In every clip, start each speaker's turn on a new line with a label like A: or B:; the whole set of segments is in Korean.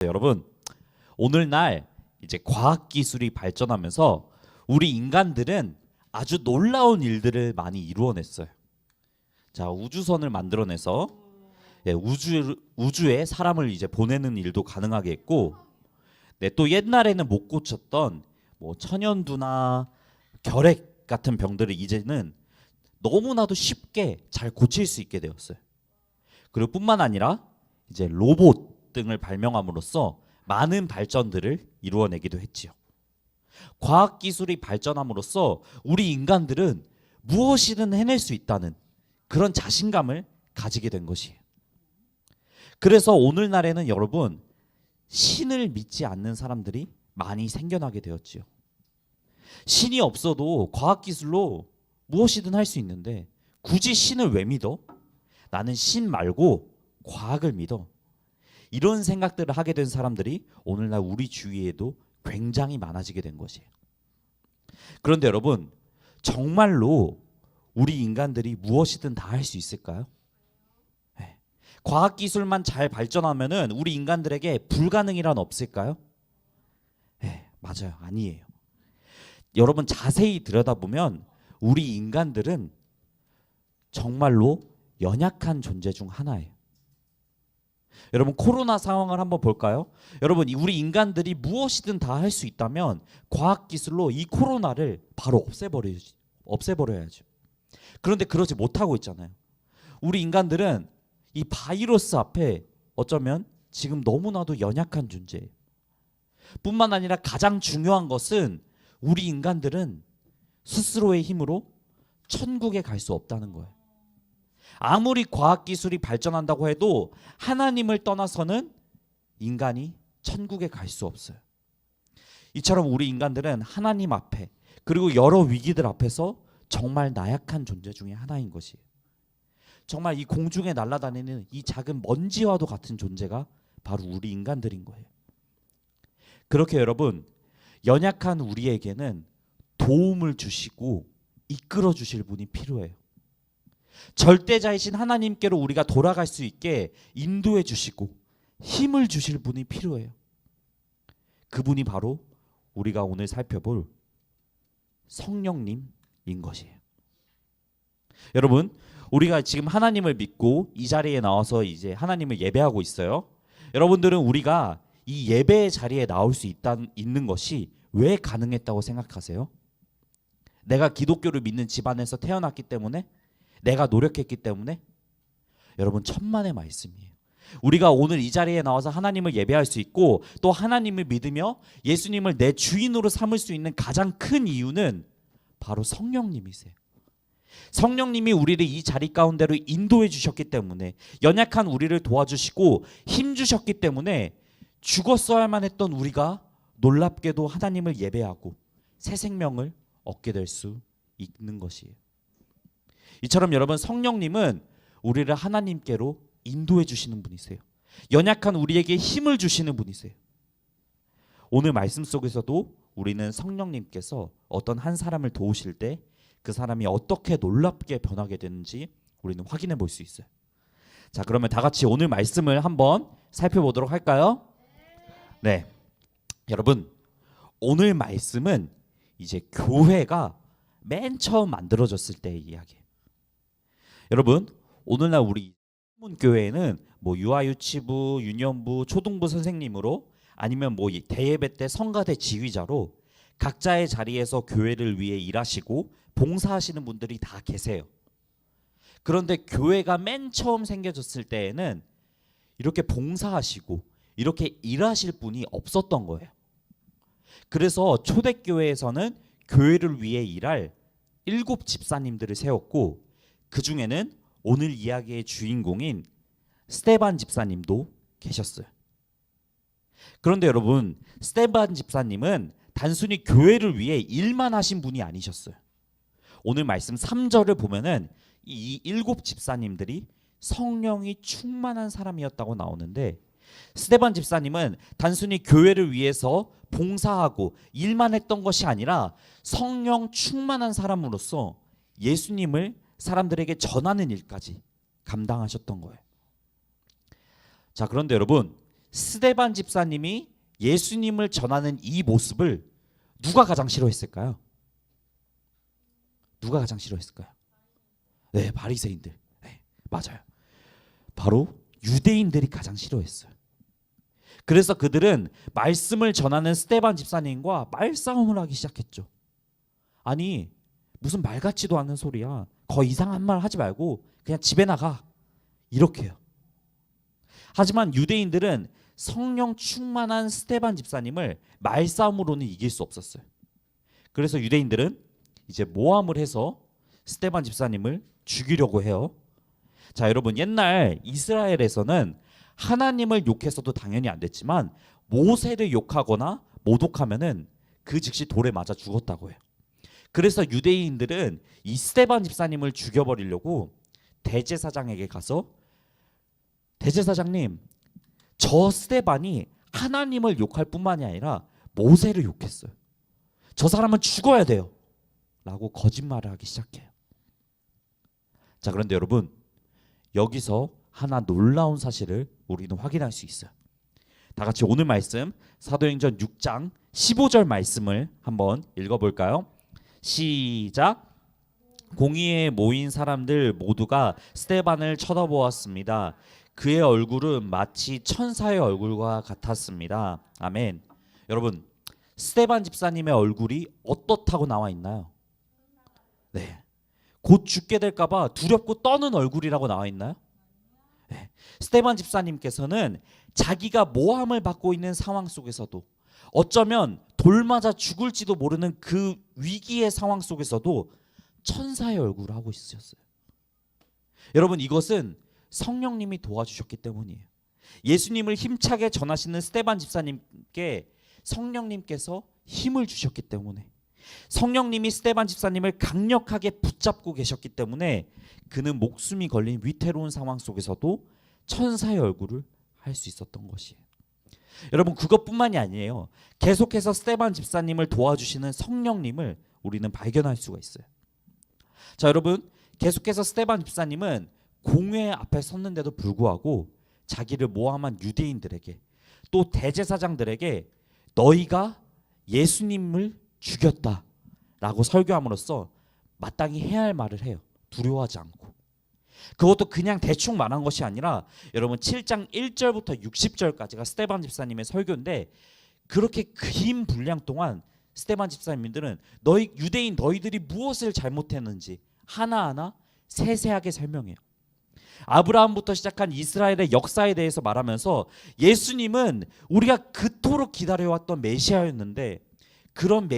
A: 여러분, 오늘날 이제 과학 기술이 발전하면서 우리 인간들은 아주 놀라운 일들을 많이 이루어냈어요. 자, 우주선을 만들어내서 우주에 사람을 이제 보내는 일도 가능하게 했고, 또 옛날에는 못 고쳤던 뭐 천연두나 결핵 같은 병들을 이제는 너무나도 쉽게 잘 고칠 수 있게 되었어요. 그리고 뿐만 아니라 이제 로봇 등을 발명함으로써 많은 발전들을 이루어내기도 했지요. 과학 기술이 발전함으로써 우리 인간들은 무엇이든 해낼 수 있다는 그런 자신감을 가지게 된 것이에요. 그래서 오늘날에는 여러분, 신을 믿지 않는 사람들이 많이 생겨나게 되었지요. 신이 없어도 과학 기술로 무엇이든 할 수 있는데 굳이 신을 왜 믿어? 나는 신 말고 과학을 믿어. 이런 생각들을 하게 된 사람들이 오늘날 우리 주위에도 굉장히 많아지게 된 것이에요. 그런데 여러분, 정말로 우리 인간들이 무엇이든 다 할 수 있을까요? 과학 기술만 잘 발전하면은 우리 인간들에게 불가능이란 없을까요? 맞아요. 아니에요. 여러분, 자세히 들여다보면 우리 인간들은 정말로 연약한 존재 중 하나예요. 여러분, 코로나 상황을 한번 볼까요? 여러분, 우리 인간들이 무엇이든 다 할 수 있다면 과학 기술로 이 코로나를 바로 없애버려야죠. 그런데 그러지 못하고 있잖아요. 우리 인간들은 이 바이러스 앞에 어쩌면 지금 너무나도 연약한 존재예요. 뿐만 아니라 가장 중요한 것은 우리 인간들은 스스로의 힘으로 천국에 갈 수 없다는 거예요. 아무리 과학기술이 발전한다고 해도 하나님을 떠나서는 인간이 천국에 갈 수 없어요. 이처럼 우리 인간들은 하나님 앞에 그리고 여러 위기들 앞에서 정말 나약한 존재 중에 하나인 것이에요. 정말 이 공중에 날아다니는 이 작은 먼지와도 같은 존재가 바로 우리 인간들인 거예요. 그렇게 여러분, 연약한 우리에게는 도움을 주시고 이끌어 주실 분이 필요해요. 절대자이신 하나님께로 우리가 돌아갈 수 있게 인도해 주시고 힘을 주실 분이 필요해요. 그분이 바로 우리가 오늘 살펴볼 성령님인 것이에요. 여러분, 우리가 지금 하나님을 믿고 이 자리에 나와서 이제 하나님을 예배하고 있어요. 여러분들은 우리가 이 예배의 자리에 나올 수 있는 것이 왜 가능했다고 생각하세요? 내가 기독교를 믿는 집안에서 태어났기 때문에? 내가 노력했기 때문에? 여러분, 천만의 말씀이에요. 우리가 오늘 이 자리에 나와서 하나님을 예배할 수 있고 또 하나님을 믿으며 예수님을 내 주인으로 삼을 수 있는 가장 큰 이유는 바로 성령님이세요. 성령님이 우리를 이 자리 가운데로 인도해 주셨기 때문에, 연약한 우리를 도와주시고 힘 주셨기 때문에 죽었어야만 했던 우리가 놀랍게도 하나님을 예배하고 새 생명을 얻게 될 수 있는 것이에요. 이처럼 여러분, 성령님은 우리를 하나님께로 인도해 주시는 분이세요. 연약한 우리에게 힘을 주시는 분이세요. 오늘 말씀 속에서도 우리는 성령님께서 어떤 한 사람을 도우실 때 그 사람이 어떻게 놀랍게 변하게 되는지 우리는 확인해 볼 수 있어요. 자, 그러면 다 같이 오늘 말씀을 한번 살펴보도록 할까요? 네. 여러분, 오늘 말씀은 이제 교회가 맨 처음 만들어졌을 때의 이야기예요. 여러분, 오늘날 우리 교회에는 뭐 유아유치부, 유년부, 초등부 선생님으로 아니면 뭐 대예배 때 성가대 지휘자로 각자의 자리에서 교회를 위해 일하시고 봉사하시는 분들이 다 계세요. 그런데 교회가 맨 처음 생겨졌을 때에는 이렇게 봉사하시고 이렇게 일하실 분이 없었던 거예요. 그래서 초대교회에서는 교회를 위해 일할 7 집사님들을 세웠고, 그 중에는 오늘 이야기의 주인공인 스데반 집사님도 계셨어요. 그런데 여러분, 스데반 집사님은 단순히 교회를 위해 일만 하신 분이 아니셨어요. 오늘 말씀 3절을 보면은 이 7 집사님들이 성령이 충만한 사람이었다고 나오는데, 스데반 집사님은 단순히 교회를 위해서 봉사하고 일만 했던 것이 아니라 성령 충만한 사람으로서 예수님을 사람들에게 전하는 일까지 감당하셨던 거예요. 자, 그런데 여러분, 스데반 집사님이 예수님을 전하는 이 모습을 누가 가장 싫어했을까요? 누가 가장 싫어했을까요? 네, 바리새인들. 네, 맞아요. 바로 유대인들이 가장 싫어했어요. 그래서 그들은 말씀을 전하는 스데반 집사님과 말싸움을 하기 시작했죠. 아니, 무슨 말 같지도 않은 소리야. 거 이상한 말 하지 말고 그냥 집에 나가. 이렇게요. 하지만 유대인들은 성령 충만한 스데반 집사님을 말싸움으로는 이길 수 없었어요. 그래서 유대인들은 이제 모함을 해서 스데반 집사님을 죽이려고 해요. 자, 여러분, 옛날 이스라엘에서는 하나님을 욕해서도 당연히 안 됐지만 모세를 욕하거나 모독하면은 그 즉시 돌에 맞아 죽었다고 해요. 그래서 유대인들은 이 스데반 집사님을 죽여버리려고 대제사장에게 가서, 대제사장님, 저 스데반이 하나님을 욕할 뿐만이 아니라 모세를 욕했어요. 저 사람은 죽어야 돼요. 라고 거짓말을 하기 시작해요. 자, 그런데 여러분, 여기서 하나 놀라운 사실을 우리는 확인할 수 있어요. 다 같이 오늘 말씀 사도행전 6장 15절 말씀을 한번 읽어볼까요? 시작. 공의에 모인 사람들 모두가 스데반을 쳐다보았습니다. 그의 얼굴은 마치 천사의 얼굴과 같았습니다. 아멘. 여러분, 스데반 집사님의 얼굴이 어떻다고 나와 있나요? 네, 곧 죽게 될까봐 두렵고 떠는 얼굴이라고 나와 있나요? 네. 스데반 집사님께서는 자기가 모함을 받고 있는 상황 속에서도, 어쩌면 돌 맞아 죽을지도 모르는 그 위기의 상황 속에서도 천사의 얼굴을 하고 있으셨어요. 여러분, 이것은 성령님이 도와주셨기 때문이에요. 예수님을 힘차게 전하시는 스데반 집사님께 성령님께서 힘을 주셨기 때문에, 성령님이 스데반 집사님을 강력하게 붙잡고 계셨기 때문에 그는 목숨이 걸린 위태로운 상황 속에서도 천사의 얼굴을 할 수 있었던 것이에요. 여러분, 그것뿐만이 아니에요. 계속해서 스데반 집사님을 도와주시는 성령님을 우리는 발견할 수가 있어요. 자, 여러분, 계속해서 스데반 집사님은 공회 앞에 섰는데도 불구하고 자기를 모함한 유대인들에게, 또 대제사장들에게 너희가 예수님을 죽였다라고 설교함으로써 마땅히 해야 할 말을 해요. 두려워하지 않고. 그것도 그냥 대충 말한 것이 아니라 여러분, 7장 1절부터 60절까지가 스데반 집사님의 설교인데, 그렇게 긴 분량 동안 스데반 집사님들은 너희 유대인 너희들이 무엇을 잘못했는지 하나하나 세세하게 설명해요. 아브라함부터 시작한 이스라엘의 역사에 대해서 말하면서 예수님은 우리가 그토록 기다려왔던 메시아였는데 그런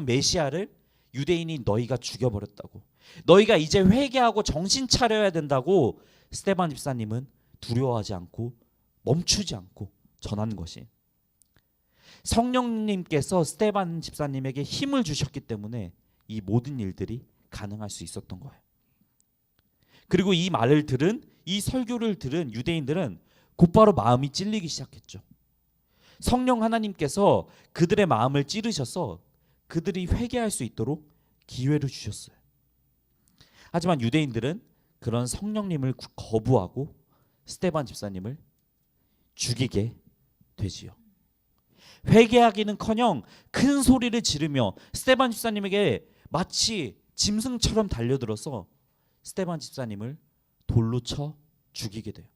A: 메시아를 유대인이 너희가 죽여버렸다고, 너희가 이제 회개하고 정신 차려야 된다고 스데반 집사님은 두려워하지 않고 멈추지 않고 전하는 것이, 성령님께서 스데반 집사님에게 힘을 주셨기 때문에 이 모든 일들이 가능할 수 있었던 거예요. 그리고 이 말을 들은, 이 설교를 들은 유대인들은 곧바로 마음이 찔리기 시작했죠. 성령 하나님께서 그들의 마음을 찌르셔서 그들이 회개할 수 있도록 기회를 주셨어요. 하지만 유대인들은 그런 성령님을 거부하고 스데반 집사님을 죽이게 되지요. 회개하기는커녕 큰 소리를 지르며 스데반 집사님에게 마치 짐승처럼 달려들어서 스데반 집사님을 돌로 쳐 죽이게 돼요.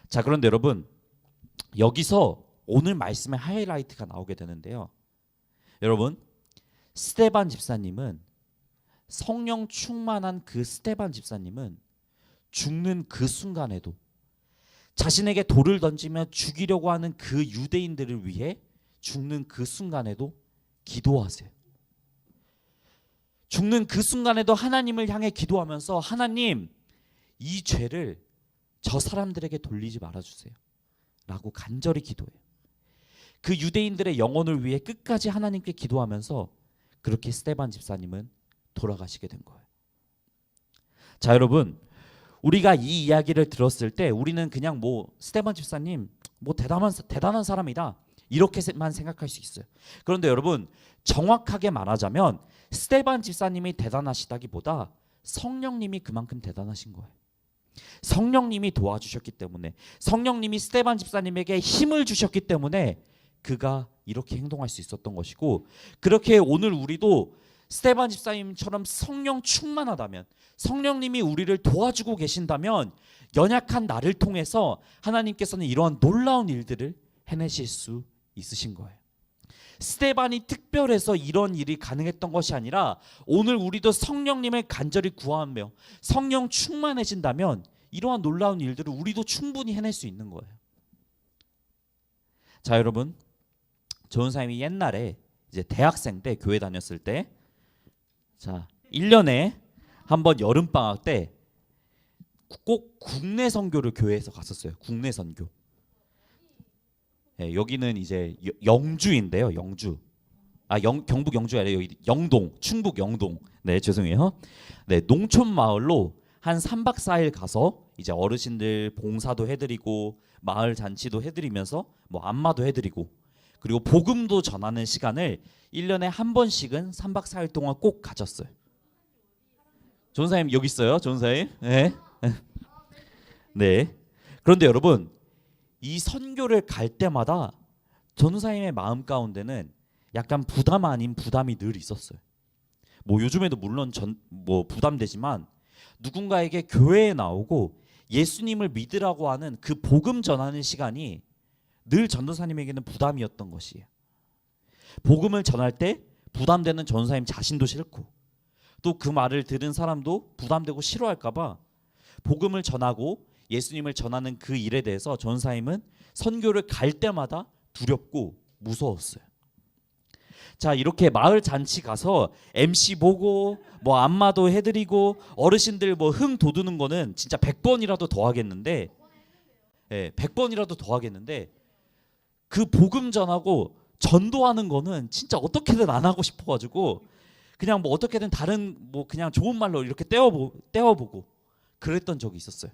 A: 자, 그런데 여러분, 여기서 오늘 말씀의 하이라이트가 나오게 되는데요. 여러분, 스데반 집사님은, 성령 충만한 그 스데반 집사님은 죽는 그 순간에도, 자신에게 돌을 던지며 죽이려고 하는 그 유대인들을 위해 죽는 그 순간에도 기도하세요. 죽는 그 순간에도 하나님을 향해 기도하면서, 하나님, 이 죄를 저 사람들에게 돌리지 말아주세요 라고 간절히 기도해요. 그 유대인들의 영혼을 위해 끝까지 하나님께 기도하면서 그렇게 스데반 집사님은 돌아가시게 된 거예요. 자, 여러분, 우리가 이 이야기를 들었을 때 우리는 그냥 스데반 집사님 대단한 사람이다 이렇게만 생각할 수 있어요. 그런데 여러분, 정확하게 말하자면 스데반 집사님이 대단하시다기보다 성령님이 그만큼 대단하신 거예요. 성령님이 도와주셨기 때문에, 성령님이 스데반 집사님에게 힘을 주셨기 때문에 그가 이렇게 행동할 수 있었던 것이고, 그렇게 오늘 우리도 스데반 집사님처럼 성령 충만하다면, 성령님이 우리를 도와주고 계신다면 연약한 나를 통해서 하나님께서는 이러한 놀라운 일들을 해내실 수 있으신 거예요. 스데반이 특별해서 이런 일이 가능했던 것이 아니라 오늘 우리도 성령님을 간절히 구하며 성령 충만해진다면 이러한 놀라운 일들을 우리도 충분히 해낼 수 있는 거예요. 자, 여러분, 전사님이 옛날에 이제 대학생 때 교회 다녔을 때, 자 1년에 한번 여름 방학 때 꼭 국내 선교를 교회에서 갔었어요. 국내 선교. 네, 여기는 이제 영주인데요. 영주. 경북 영주가 아니라 여기 영동, 충북 영동. 네, 죄송해요. 네, 농촌 마을로 한 3박 4일 가서 이제 어르신들 봉사도 해드리고 마을 잔치도 해드리면서 뭐 안마도 해드리고, 그리고 복음도 전하는 시간을 1년에 한 번씩은 3박 4일 동안 꼭 가졌어요. 전사님 여기 있어요. 전사님. 네. 네. 그런데 여러분, 이 선교를 갈 때마다 전사님의 마음 가운데는 약간 부담 아닌 부담이 늘 있었어요. 뭐 요즘에도 물론 뭐 부담되지만 누군가에게 교회에 나오고 예수님을 믿으라고 하는 그 복음 전하는 시간이 늘 전도사님에게는 부담이었던 것이에요. 복음을 전할 때 부담되는 전도사님 자신도 싫고, 또 그 말을 들은 사람도 부담되고 싫어할까 봐 복음을 전하고 예수님을 전하는 그 일에 대해서 전도사님은 선교를 갈 때마다 두렵고 무서웠어요. 자, 이렇게 마을 잔치 가서 MC 보고 뭐 안마도 해드리고 어르신들 뭐 흥 돋우는 거는 진짜 100번이라도 더 하겠는데, 예, 100번이라도 더 하겠는데 그 복음 전하고 전도하는 거는 진짜 어떻게든 안 하고 싶어가지고 그냥 뭐 어떻게든 다른 뭐 그냥 좋은 말로 이렇게 떼어보고 그랬던 적이 있었어요.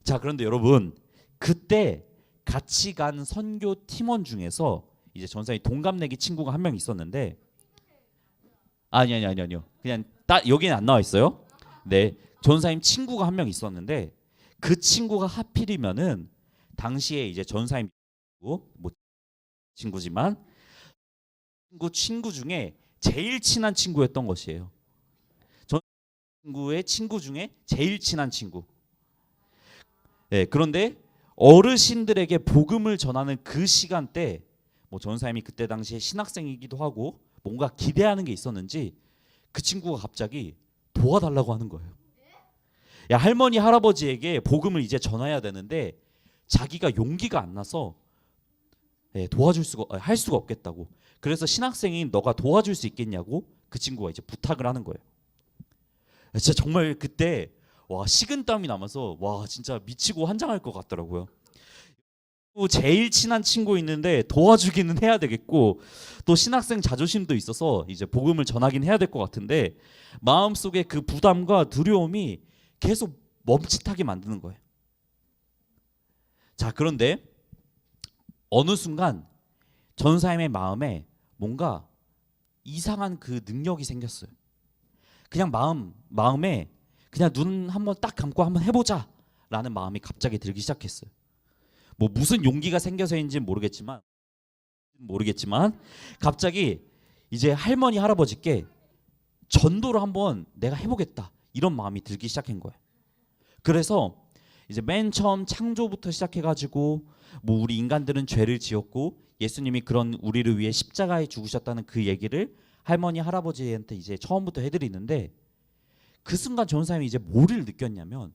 A: 자, 그런데 여러분, 그때 같이 간 선교 팀원 중에서 이제 전사님 동갑내기 친구가 한 명 있었는데, 아니요. 그냥 여기는 안 나와 있어요. 네, 전사님 친구가 한 명 있었는데 그 친구가 하필이면은 당시에 이제 전사님 뭐 친구지만 친구 중에 제일 친한 친구였던 것이에요. 전 친구의 친구 중에 제일 친한 친구. 네, 그런데 어르신들에게 복음을 전하는 그 시간대, 뭐 전사님이 그때 당시에 신학생이기도 하고 뭔가 기대하는 게 있었는지 그 친구가 갑자기 도와달라고 하는 거예요. 야, 할머니 할아버지에게 복음을 이제 전해야 되는데 자기가 용기가 안 나서 할 수가 없겠다고. 그래서 신학생인 너가 도와줄 수 있겠냐고 그 친구가 이제 부탁을 하는 거예요. 진짜 정말 그때 와, 식은땀이 나면서 와, 진짜 미치고 환장할 것 같더라고요. 제일 친한 친구 있는데 도와주기는 해야 되겠고, 또 신학생 자존심도 있어서 이제 복음을 전하긴 해야 될 것 같은데 마음속에 그 부담과 두려움이 계속 멈칫하게 만드는 거예요. 자, 그런데 어느 순간 전사님의 마음에 뭔가 이상한 그 능력이 생겼어요. 그냥 마음에 그냥 눈 한번 딱 감고 한번 해보자 라는 마음이 갑자기 들기 시작했어요. 뭐 무슨 용기가 생겨서인지는 모르겠지만 갑자기 이제 할머니 할아버지께 전도를 한번 내가 해보겠다 이런 마음이 들기 시작한 거예요. 그래서 이제 맨 처음 창조부터 시작해가지고 뭐 우리 인간들은 죄를 지었고 예수님이 그런 우리를 위해 십자가에 죽으셨다는 그 얘기를 할머니 할아버지한테 이제 처음부터 해드리는데, 그 순간 전사님이 이제 뭐를 느꼈냐면,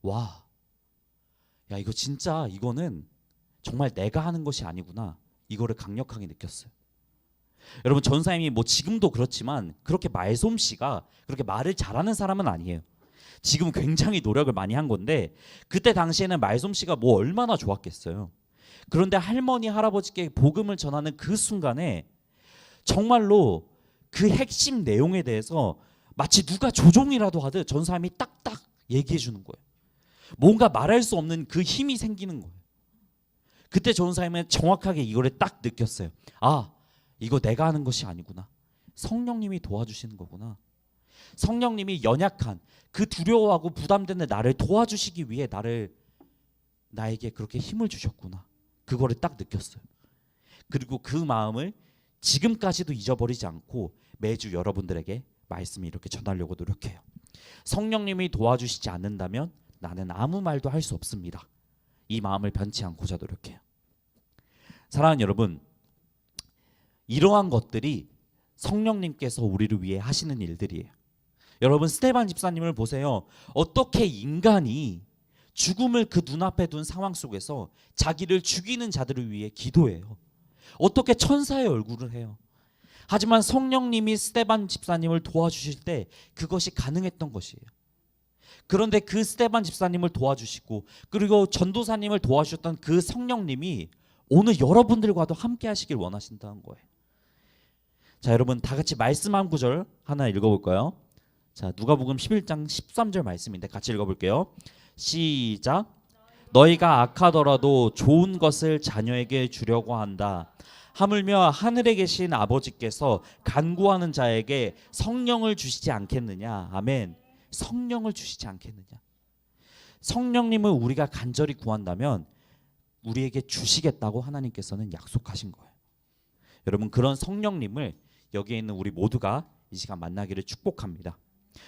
A: 와, 야, 이거 진짜 이거는 정말 내가 하는 것이 아니구나, 이거를 강력하게 느꼈어요. 여러분, 전사님이 뭐 지금도 그렇지만 그렇게 말솜씨가 그렇게 말을 잘하는 사람은 아니에요. 지금 굉장히 노력을 많이 한 건데 그때 당시에는 말솜씨가 뭐 얼마나 좋았겠어요. 그런데 할머니 할아버지께 복음을 전하는 그 순간에 정말로 그 핵심 내용에 대해서 마치 누가 조종이라도 하듯 전사님이 딱딱 얘기해 주는 거예요. 뭔가 말할 수 없는 그 힘이 생기는 거예요. 그때 전사님은 정확하게 이거를 딱 느꼈어요. 아, 이거 내가 하는 것이 아니구나. 성령님이 도와주시는 거구나. 성령님이 연약한 그 두려워하고 부담되는 나를 도와주시기 위해 나에게 그렇게 힘을 주셨구나. 그거를 딱 느꼈어요. 그리고 그 마음을 지금까지도 잊어버리지 않고 매주 여러분들에게 말씀을 이렇게 전하려고 노력해요. 성령님이 도와주시지 않는다면 나는 아무 말도 할 수 없습니다. 이 마음을 변치 않고자 노력해요. 사랑하는 여러분, 이러한 것들이 성령님께서 우리를 위해 하시는 일들이에요. 여러분, 스데반 집사님을 보세요. 어떻게 인간이 죽음을 그 눈앞에 둔 상황 속에서 자기를 죽이는 자들을 위해 기도해요. 어떻게 천사의 얼굴을 해요. 하지만 성령님이 스데반 집사님을 도와주실 때 그것이 가능했던 것이에요. 그런데 그 스데반 집사님을 도와주시고 그리고 전도사님을 도와주셨던 그 성령님이 오늘 여러분들과도 함께 하시길 원하신다는 거예요. 자, 여러분 다 같이 말씀 한 구절 하나 읽어볼까요? 자, 누가복음 11장 13절 말씀인데 같이 읽어볼게요. 시작. 너희가 악하더라도 좋은 것을 자녀에게 주려고 한다. 하물며 하늘에 계신 아버지께서 간구하는 자에게 성령을 주시지 않겠느냐. 아멘. 성령을 주시지 않겠느냐. 성령님을 우리가 간절히 구한다면 우리에게 주시겠다고 하나님께서는 약속하신 거예요. 여러분, 그런 성령님을 여기에 있는 우리 모두가 이 시간 만나기를 축복합니다.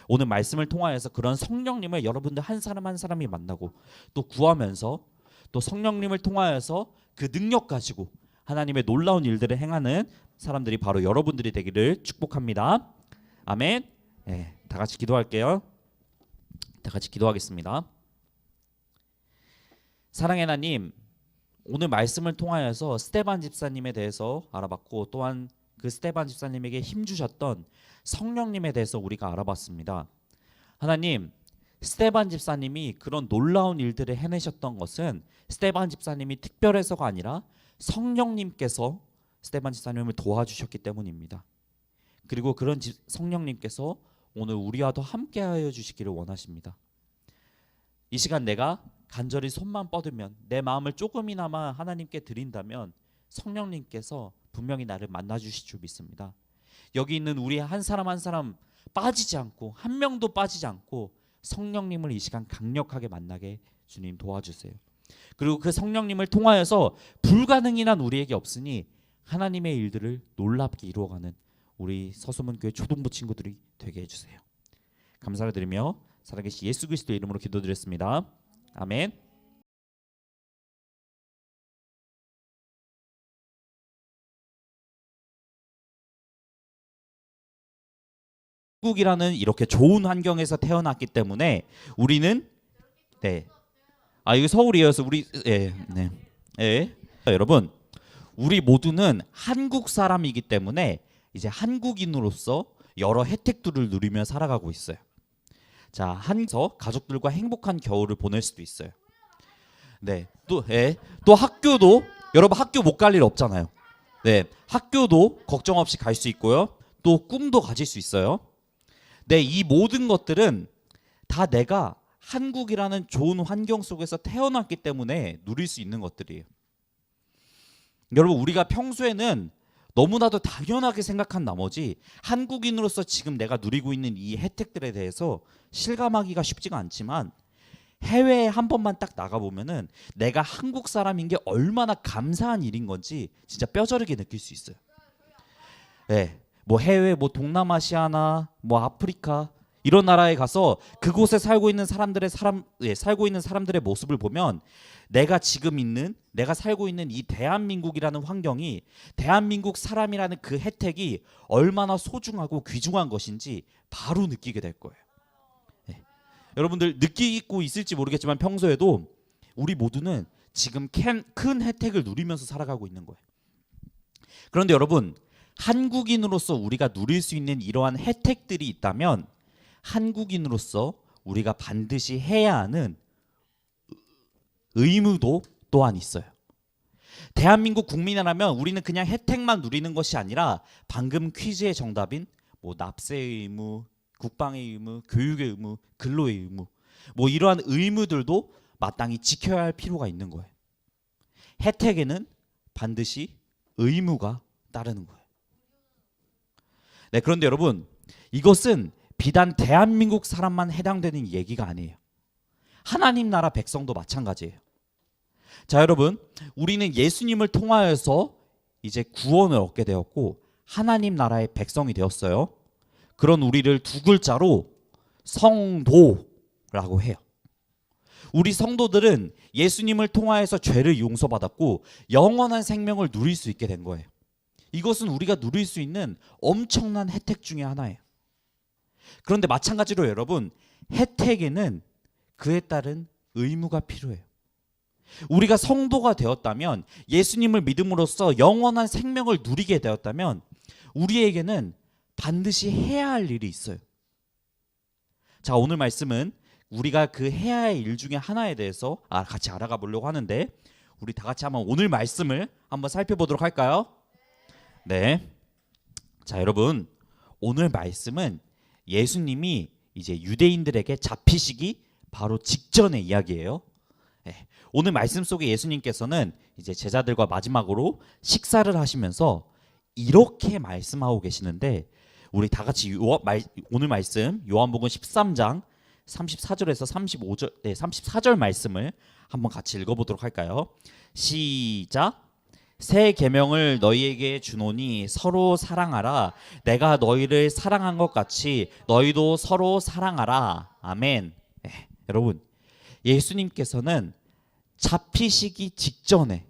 A: 오늘 말씀을 통하여서 그런 성령님을 여러분들 한 사람 한 사람이 만나고 또 구하면서 또 성령님을 통하여서 그 능력 가지고 하나님의 놀라운 일들을 행하는 사람들이 바로 여러분들이 되기를 축복합니다. 아멘. 네, 다 같이 기도할게요. 다 같이 기도하겠습니다. 사랑의 하나님, 오늘 말씀을 통하여서 스데반 집사님에 대해서 알아봤고 또한 그 스데반 집사님에게 힘 주셨던 성령님에 대해서 우리가 알아봤습니다. 하나님, 스데반 집사님이 그런 놀라운 일들을 해내셨던 것은 스데반 집사님이 특별해서가 아니라 성령님께서 스데반 집사님을 도와주셨기 때문입니다. 그리고 그런 성령님께서 오늘 우리와도 함께하여 주시기를 원하십니다. 이 시간 내가 간절히 손만 뻗으면 내 마음을 조금이나마 하나님께 드린다면 성령님께서 분명히 나를 만나주실 줄 믿습니다. 여기 있는 우리 한 사람 한 사람 빠지지 않고 한 명도 빠지지 않고 성령님을 이 시간 강력하게 만나게 주님 도와주세요. 그리고 그 성령님을 통하여서 불가능이 난 우리에게 없으니 하나님의 일들을 놀랍게 이루어가는 우리 서소문교회 초등부 친구들이 되게 해주세요. 감사를 드리며 살아계신 예수 그리스도의 이름으로 기도드렸습니다. 아멘. 한국이라는 이렇게 좋은 환경에서 태어났기 때문에 우리는 이거 서울이에요. 우리 여러분, 우리 모두는 한국 사람이기 때문에 이제 한국인으로서 여러 혜택들을 누리며 살아가고 있어요. 자, 한국에서 가족들과 행복한 겨울을 보낼 수도 있어요. 또 학교도 여러분 학교 못 갈 일 없잖아요. 학교도 걱정 없이 갈 수 있고요. 또 꿈도 가질 수 있어요. 이 모든 것들은 다 내가 한국이라는 좋은 환경 속에서 태어났기 때문에 누릴 수 있는 것들이에요. 여러분, 우리가 평소에는 너무나도 당연하게 생각한 나머지 한국인으로서 지금 내가 누리고 있는 이 혜택들에 대해서 실감하기가 쉽지가 않지만 해외에 한 번만 딱 나가보면은 내가 한국 사람인 게 얼마나 감사한 일인 건지 진짜 뼈저리게 느낄 수 있어요. 해외 동남아시아나 아프리카 이런 나라에 가서 그곳에 살고 있는 사람들의 모습을 보면 내가 살고 있는 이 대한민국이라는 환경이 대한민국 사람이라는 그 혜택이 얼마나 소중하고 귀중한 것인지 바로 느끼게 될 거예요. 여러분들 느끼고 있을지 모르겠지만 평소에도 우리 모두는 지금 큰 혜택을 누리면서 살아가고 있는 거예요. 그런데 여러분, 한국인으로서 우리가 누릴 수 있는 이러한 혜택들이 있다면 한국인으로서 우리가 반드시 해야 하는 의무도 또한 있어요. 대한민국 국민이라면 우리는 그냥 혜택만 누리는 것이 아니라 방금 퀴즈의 정답인 납세의 의무, 국방의 의무, 교육의 의무, 근로의 의무 이러한 의무들도 마땅히 지켜야 할 필요가 있는 거예요. 혜택에는 반드시 의무가 따르는 거예요. 그런데 여러분, 이것은 비단 대한민국 사람만 해당되는 얘기가 아니에요. 하나님 나라 백성도 마찬가지예요. 자, 여러분, 우리는 예수님을 통하여서 이제 구원을 얻게 되었고 하나님 나라의 백성이 되었어요. 그런 우리를 두 글자로 성도라고 해요. 우리 성도들은 예수님을 통하여서 죄를 용서받았고 영원한 생명을 누릴 수 있게 된 거예요. 이것은 우리가 누릴 수 있는 엄청난 혜택 중에 하나예요. 그런데 마찬가지로 여러분, 혜택에는 그에 따른 의무가 필요해요. 우리가 성도가 되었다면, 예수님을 믿음으로써 영원한 생명을 누리게 되었다면 우리에게는 반드시 해야 할 일이 있어요. 자, 오늘 말씀은 우리가 그 해야 할 일 중에 하나에 대해서 같이 알아가 보려고 하는데, 우리 다 같이 한번 오늘 말씀을 한번 살펴보도록 할까요? 네. 자, 여러분, 오늘 말씀은 예수님이 이제 유대인들에게 잡히시기 바로 직전의 이야기예요. 네. 오늘 말씀 속에 예수님께서는 이제 제자들과 마지막으로 식사를 하시면서 이렇게 말씀하고 계시는데, 우리 다 같이 오늘 말씀 요한복음 13장 34절에서 35절, 34절 말씀을 한번 같이 읽어보도록 할까요? 시작. 새 계명을 너희에게 주노니 서로 사랑하라. 내가 너희를 사랑한 것 같이 너희도 서로 사랑하라. 아멘. 여러분, 예수님께서는 잡히시기 직전에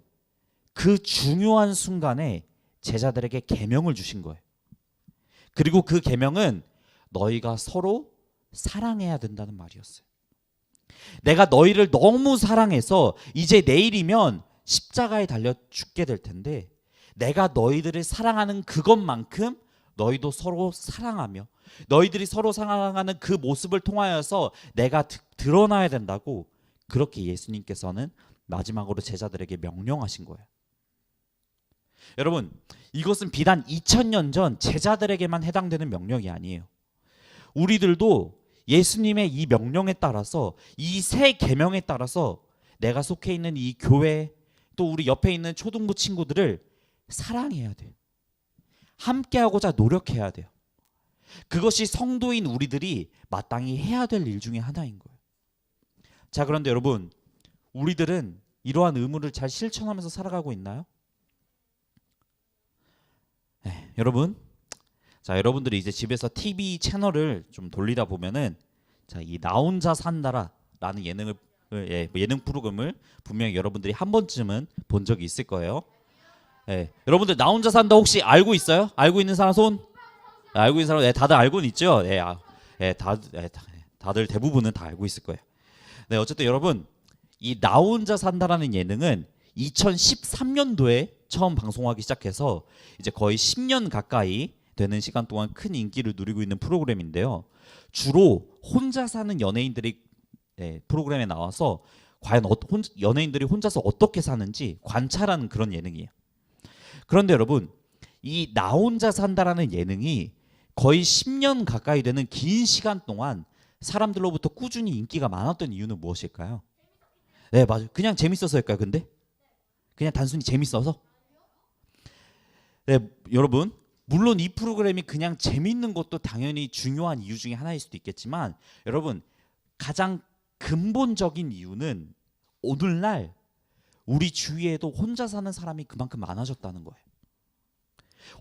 A: 그 중요한 순간에 제자들에게 계명을 주신 거예요. 그리고 그 계명은 너희가 서로 사랑해야 된다는 말이었어요. 내가 너희를 너무 사랑해서 이제 내일이면 십자가에 달려 죽게 될 텐데, 내가 너희들을 사랑하는 그것만큼 너희도 서로 사랑하며 너희들이 서로 사랑하는 그 모습을 통하여서 내가 드러나야 된다고, 그렇게 예수님께서는 마지막으로 제자들에게 명령하신 거예요. 여러분, 이것은 비단 2000년 전 제자들에게만 해당되는 명령이 아니에요. 우리들도 예수님의 이 명령에 따라서, 이 새 계명에 따라서 내가 속해 있는 이 교회, 또 우리 옆에 있는 초등부 친구들을 사랑해야 돼요. 함께하고자 노력해야 돼요. 그것이 성도인 우리들이 마땅히 해야 될 일 중에 하나인 거예요. 자, 그런데 여러분, 우리들은 이러한 의무를 잘 실천하면서 살아가고 있나요? 네, 여러분, 자, 여러분들이 이제 집에서 TV 채널을 좀 돌리다 보면은, 자, 이 나 혼자 산다라는 예능 프로그램을 분명히 여러분들이 한 번쯤은 본 적이 있을 거예요. 여러분들 나 혼자 산다 혹시 알고 있어요? 알고 있는 사람 손? 알고 있는 사람, 다들 알고는 있죠. 다들 대부분은 다 알고 있을 거예요. 네, 어쨌든 여러분, 이 나 혼자 산다라는 예능은 2013년도에 처음 방송하기 시작해서 이제 거의 10년 가까이 되는 시간 동안 큰 인기를 누리고 있는 프로그램인데요. 주로 혼자 사는 연예인들이 프로그램에 나와서 과연 연예인들이 혼자서 어떻게 사는지 관찰하는 그런 예능이에요. 그런데 여러분, 이 나 혼자 산다라는 예능이 거의 10년 가까이 되는 긴 시간 동안 사람들로부터 꾸준히 인기가 많았던 이유는 무엇일까요? 네, 맞아요. 그냥 재밌어서일까요? 근데 그냥 단순히 재밌어서? 네, 여러분, 물론 이 프로그램이 그냥 재밌는 것도 당연히 중요한 이유 중에 하나일 수도 있겠지만, 여러분, 가장 근본적인 이유는 오늘날 우리 주위에도 혼자 사는 사람이 그만큼 많아졌다는 거예요.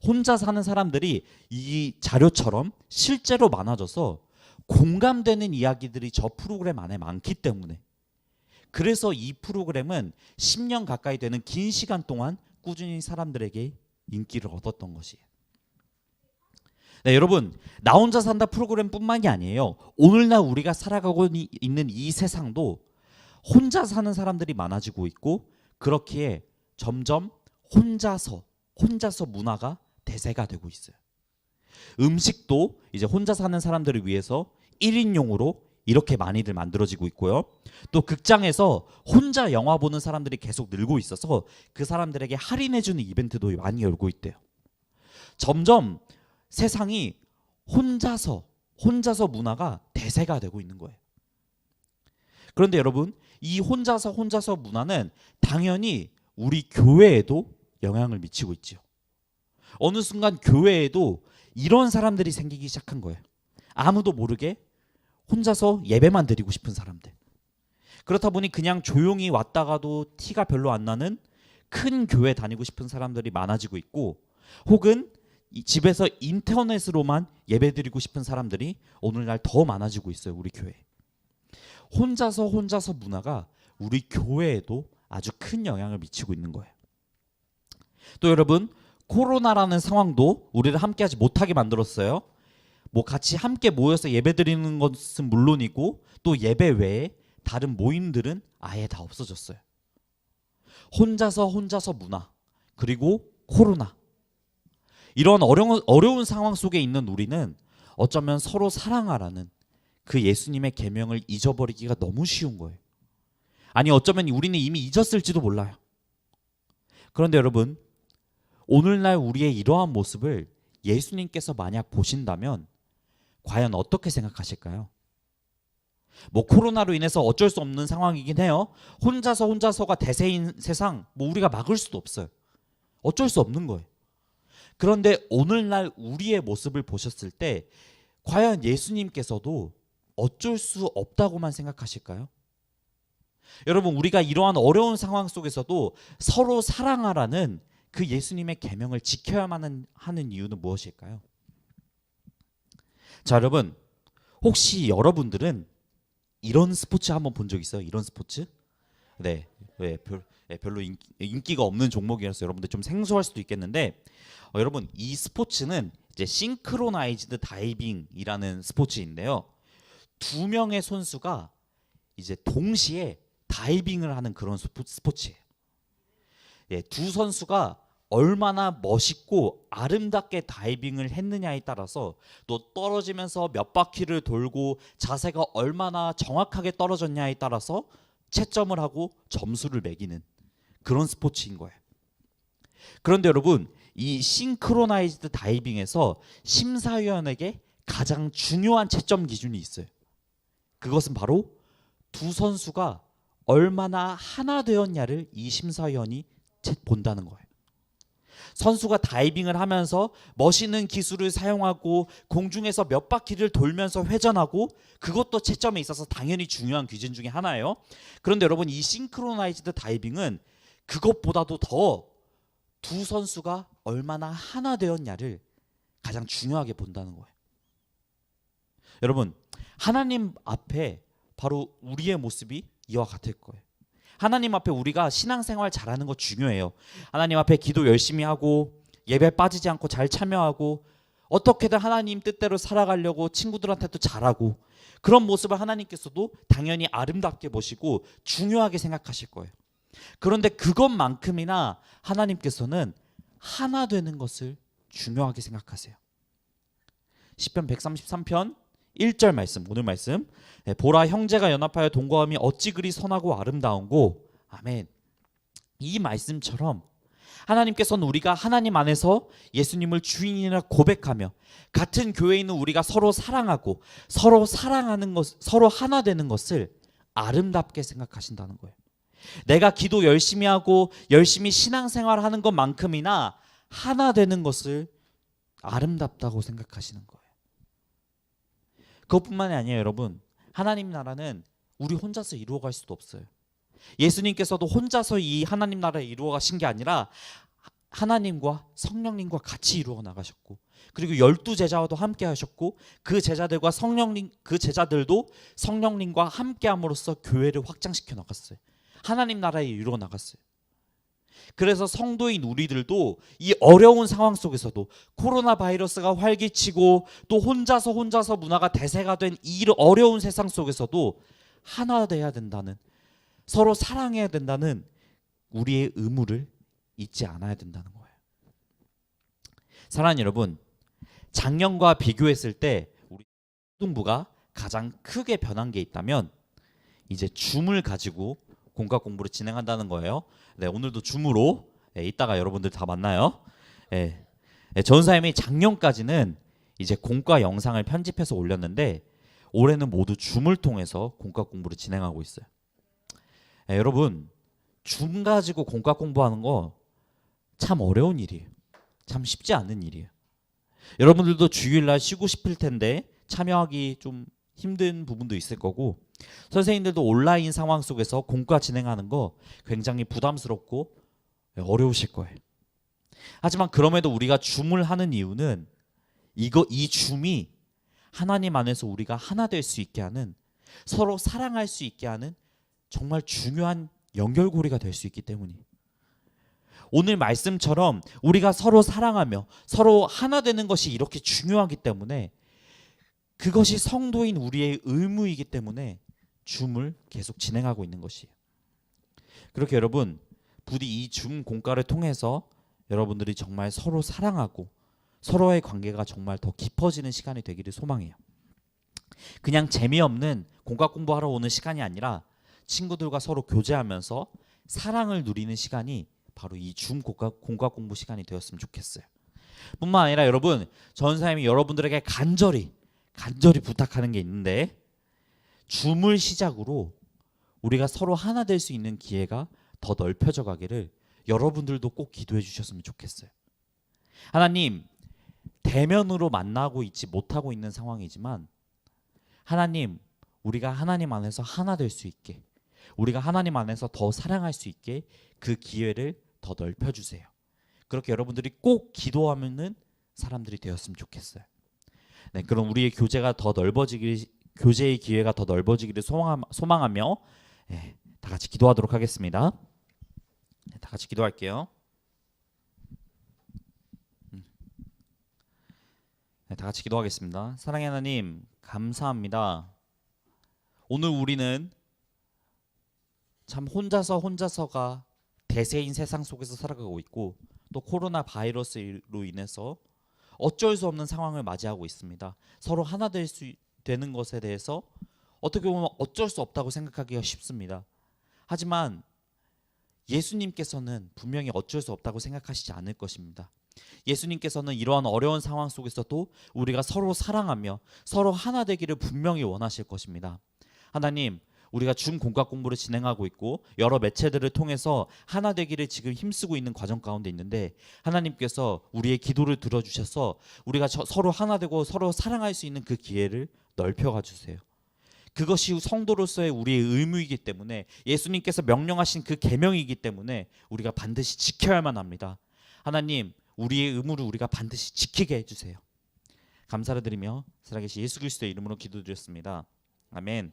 A: 혼자 사는 사람들이 이 자료처럼 실제로 많아져서 공감되는 이야기들이 저 프로그램 안에 많기 때문에, 그래서 이 프로그램은 10년 가까이 되는 긴 시간 동안 꾸준히 사람들에게 인기를 얻었던 것이에요. 네, 여러분, 나 혼자 산다 프로그램뿐만이 아니에요. 오늘날 우리가 살아가고 있는 이 세상도 혼자 사는 사람들이 많아지고 있고, 그렇기에 점점 혼자서 문화가 대세가 되고 있어요. 음식도 이제 혼자 사는 사람들을 위해서 1인용으로 이렇게 많이들 만들어지고 있고요. 또 극장에서 혼자 영화 보는 사람들이 계속 늘고 있어서 그 사람들에게 할인해주는 이벤트도 많이 열고 있대요. 점점 세상이 혼자서 문화가 대세가 되고 있는 거예요. 그런데 여러분, 이 혼자서 문화는 당연히 우리 교회에도 영향을 미치고 있죠. 어느 순간 교회에도 이런 사람들이 생기기 시작한 거예요. 아무도 모르게 혼자서 예배만 드리고 싶은 사람들. 그렇다 보니 그냥 조용히 왔다가도 티가 별로 안 나는 큰 교회 다니고 싶은 사람들이 많아지고 있고, 혹은 이 집에서 인터넷으로만 예배드리고 싶은 사람들이 오늘날 더 많아지고 있어요. 우리 교회. 혼자서 문화가 우리 교회에도 아주 큰 영향을 미치고 있는 거예요. 또 여러분, 코로나라는 상황도 우리를 함께하지 못하게 만들었어요. 뭐 같이 함께 모여서 예배드리는 것은 물론이고 또 예배 외에 다른 모임들은 아예 다 없어졌어요. 혼자서 문화, 그리고 코로나, 이런 어려운 상황 속에 있는 우리는 어쩌면 서로 사랑하라는 그 예수님의 계명을 잊어버리기가 너무 쉬운 거예요. 아니, 어쩌면 우리는 이미 잊었을지도 몰라요. 그런데 여러분, 오늘날 우리의 이러한 모습을 예수님께서 만약 보신다면 과연 어떻게 생각하실까요? 뭐 코로나로 인해서 어쩔 수 없는 상황이긴 해요. 혼자서가 대세인 세상, 뭐 우리가 막을 수도 없어요. 어쩔 수 없는 거예요. 그런데 오늘날 우리의 모습을 보셨을 때 과연 예수님께서도 어쩔 수 없다고만 생각하실까요? 여러분, 우리가 이러한 어려운 상황 속에서도 서로 사랑하라는 그 예수님의 계명을 지켜야만 하는 이유는 무엇일까요? 자, 여러분, 혹시 여러분들은 이런 스포츠 한번 본 적 있어요? 이런 스포츠? 네, 별로 인기가 없는 종목이라서 여러분들 좀 생소할 수도 있겠는데, 여러분, 이 스포츠는 이제 싱크로나이즈드 다이빙이라는 스포츠인데요. 두 명의 선수가 이제 동시에 다이빙을 하는 그런 스포츠예요. 예, 두 선수가 얼마나 멋있고 아름답게 다이빙을 했느냐에 따라서, 또 떨어지면서 몇 바퀴를 돌고 자세가 얼마나 정확하게 떨어졌냐에 따라서 채점을 하고 점수를 매기는 그런 스포츠인 거예요. 그런데 여러분, 이 싱크로나이즈드 다이빙에서 심사위원에게 가장 중요한 채점 기준이 있어요. 그것은 바로 두 선수가 얼마나 하나 되었냐를 이 심사위원이 본다는 거예요. 선수가 다이빙을 하면서 멋있는 기술을 사용하고 공중에서 몇 바퀴를 돌면서 회전하고, 그것도 채점에 있어서 당연히 중요한 기준 중에 하나예요. 그런데 여러분, 이 싱크로나이즈드 다이빙은 그것보다도 더 두 선수가 얼마나 하나 되었냐를 가장 중요하게 본다는 거예요. 여러분, 하나님 앞에 바로 우리의 모습이 이와 같을 거예요. 하나님 앞에 우리가 신앙생활 잘하는 거 중요해요. 하나님 앞에 기도 열심히 하고 예배 빠지지 않고 잘 참여하고 어떻게든 하나님 뜻대로 살아가려고 친구들한테도 잘하고, 그런 모습을 하나님께서도 당연히 아름답게 보시고 중요하게 생각하실 거예요. 그런데 그것만큼이나 하나님께서는 하나 되는 것을 중요하게 생각하세요. 시편 133편 1절 말씀, 오늘 말씀. 보라, 형제가 연합하여 동거함이 어찌 그리 선하고 아름다운고. 아멘. 이 말씀처럼 하나님께서는 우리가 하나님 안에서 예수님을 주인이라 고백하며 같은 교회에 있는 우리가 서로 사랑하고 서로 사랑하는 것, 서로 하나 되는 것을 아름답게 생각하신다는 거예요. 내가 기도 열심히 하고 열심히 신앙생활하는 것만큼이나 하나 되는 것을 아름답다고 생각하시는 거예요. 그것뿐만이 아니에요, 여러분. 하나님 나라는 우리 혼자서 이루어갈 수도 없어요. 예수님께서도 혼자서 이 하나님 나라를 이루어 가신 게 아니라 하나님과 성령님과 같이 이루어 나가셨고, 그리고 12제자와도 함께 하셨고, 그 제자들도 성령님과 함께 함으로써 교회를 확장시켜 나갔어요. 하나님 나라에 이루어 나갔어요. 그래서 성도인 우리들도 이 어려운 상황 속에서도, 코로나 바이러스가 활기치고 또 혼자서 문화가 대세가 된 이 어려운 세상 속에서도 하나 돼야 된다는, 서로 사랑해야 된다는 우리의 의무를 잊지 않아야 된다는 거예요. 사랑하는 여러분, 작년과 비교했을 때 우리 초등부가 가장 크게 변한 게 있다면 이제 줌을 가지고 공과 공부를 진행한다는 거예요. 네, 오늘도 줌으로 이따가 여러분들 다 만나요. 전사님이 작년까지는 이제 공과 영상을 편집해서 올렸는데 올해는 모두 줌을 통해서 공과 공부를 진행하고 있어요. 여러분, 줌 가지고 공과 공부하는 거 참 어려운 일이에요. 참 쉽지 않은 일이에요. 여러분들도 주일날 쉬고 싶을 텐데 참여하기 좀 힘든 부분도 있을 거고, 선생님들도 온라인 상황 속에서 공과 진행하는 거 굉장히 부담스럽고 어려우실 거예요. 하지만 그럼에도 우리가 줌을 하는 이유는 이 줌이 하나님 안에서 우리가 하나 될 수 있게 하는, 서로 사랑할 수 있게 하는 정말 중요한 연결고리가 될 수 있기 때문이에요. 오늘 말씀처럼 우리가 서로 사랑하며 서로 하나 되는 것이 이렇게 중요하기 때문에, 그것이 성도인 우리의 의무이기 때문에 줌을 계속 진행하고 있는 것이에요. 그렇게 여러분, 부디 이 줌 공과를 통해서 여러분들이 정말 서로 사랑하고 서로의 관계가 정말 더 깊어지는 시간이 되기를 소망해요. 그냥 재미없는 공과 공부하러 오는 시간이 아니라 친구들과 서로 교제하면서 사랑을 누리는 시간이 바로 이 줌 공과 공부 시간이 되었으면 좋겠어요. 뿐만 아니라 여러분, 전사님이 여러분들에게 간절히 부탁하는 게 있는데, 줌을 시작으로 우리가 서로 하나 될 수 있는 기회가 더 넓혀져 가기를 여러분들도 꼭 기도해 주셨으면 좋겠어요. 하나님, 대면으로 만나고 있지 못하고 있는 상황이지만 하나님, 우리가 하나님 안에서 하나 될 수 있게, 우리가 하나님 안에서 더 사랑할 수 있게 그 기회를 더 넓혀주세요. 그렇게 여러분들이 꼭 기도하는 사람들이 되었으면 좋겠어요. 네, 그럼 우리의 교제가 더 넓어지길, 교제의 기회가 더 넓어지기를 소망하며 다 같이 기도하도록 하겠습니다. 네, 다 같이 기도할게요. 네, 다 같이 기도하겠습니다. 사랑의 하나님, 감사합니다. 오늘 우리는 참 혼자서가 대세인 세상 속에서 살아가고 있고, 또 코로나 바이러스로 인해서 어쩔 수 없는 상황을 맞이하고 있습니다. 서로 하나 될 수 되는 것에 대해서 어떻게 보면 어쩔 수 없다고 생각하기가 쉽습니다. 하지만 예수님께서는 분명히 어쩔 수 없다고 생각하시지 않을 것입니다. 예수님께서는 이러한 어려운 상황 속에서도 우리가 서로 사랑하며 서로 하나 되기를 분명히 원하실 것입니다. 하나님, 우리가 줌 공과 공부를 진행하고 있고 여러 매체들을 통해서 하나 되기를 지금 힘쓰고 있는 과정 가운데 있는데, 하나님께서 우리의 기도를 들어주셔서 우리가 서로 하나 되고 서로 사랑할 수 있는 그 기회를 넓혀가 주세요. 그것이 성도로서의 우리의 의무이기 때문에, 예수님께서 명령하신 그 계명이기 때문에 우리가 반드시 지켜야만 합니다. 하나님, 우리의 의무를 우리가 반드시 지키게 해주세요. 감사를 드리며 살아계신 예수 그리스도의 이름으로 기도드렸습니다. 아멘.